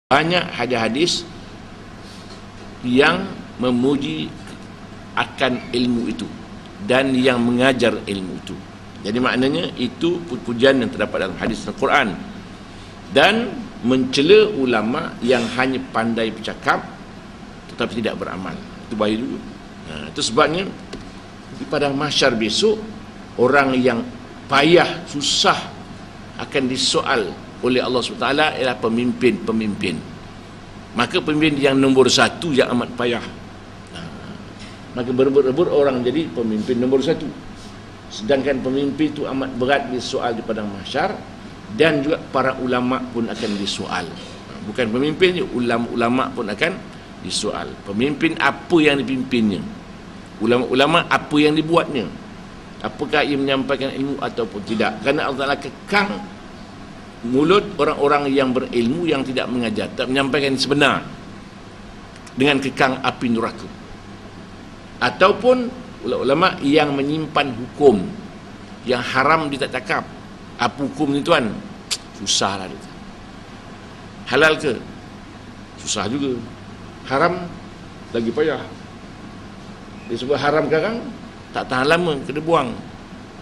Banyak hadis-hadis yang memuji akan ilmu itu dan yang mengajar ilmu itu. Jadi maknanya itu pujian yang terdapat dalam hadis Al-Quran, dan mencela ulama yang hanya pandai bercakap tetapi tidak beramal. Itu bahaya juga. Itu sebabnya di padang mahsyar besok, orang yang payah, susah akan disoal oleh Allah SWT ialah pemimpin-pemimpin. Maka pemimpin yang nombor satu yang amat payah, maka berebut-rebut orang jadi pemimpin nombor satu. Sedangkan pemimpin itu amat berat disoal di padang mahsyar, dan juga para ulama pun akan disoal. Bukan pemimpin je, ulama-ulama pun akan disoal. Pemimpin apa yang dipimpinnya, ulama-ulama apa yang dibuatnya, apakah ia menyampaikan ilmu ataupun tidak. Kerana Allah Ta'ala kekang mulut orang-orang yang berilmu yang tidak mengajar, tak menyampaikan sebenar, dengan kekang api neraka. Ataupun ulama yang menyimpan hukum yang haram dia tak cakap. Apa hukum ni tuan? Susahlah dia. Halal ke? Susah juga. Haram lagi payah. Dia sebut haram sekarang, tak tahan lama kena buang.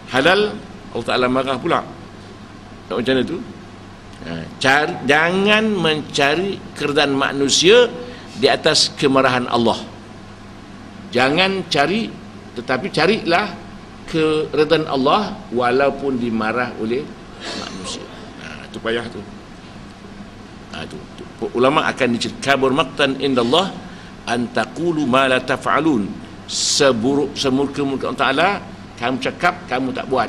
Halal Allah Ta'ala marah pula. Tak macam mana tu? Jangan mencari keredaan manusia di atas kemarahan Allah. Jangan cari, tetapi carilah keredaan Allah walaupun dimarah oleh manusia. Itu payah tu. Itu ulama akan dicerita, kabur maqtan indallah an taqulu ma la taf'alun. Seburuk semurka-murka Allah Ta'ala, kamu cakap kamu tak buat.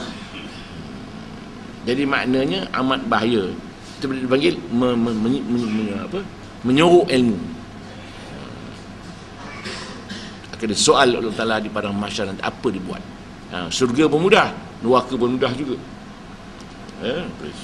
Jadi maknanya amat bahaya. Itu dipanggil menyorok ilmu. Akan soal Allah Ta'ala di padang mahsyar nanti apa dibuat. Surga pun mudah, neraka pun mudah juga. Please.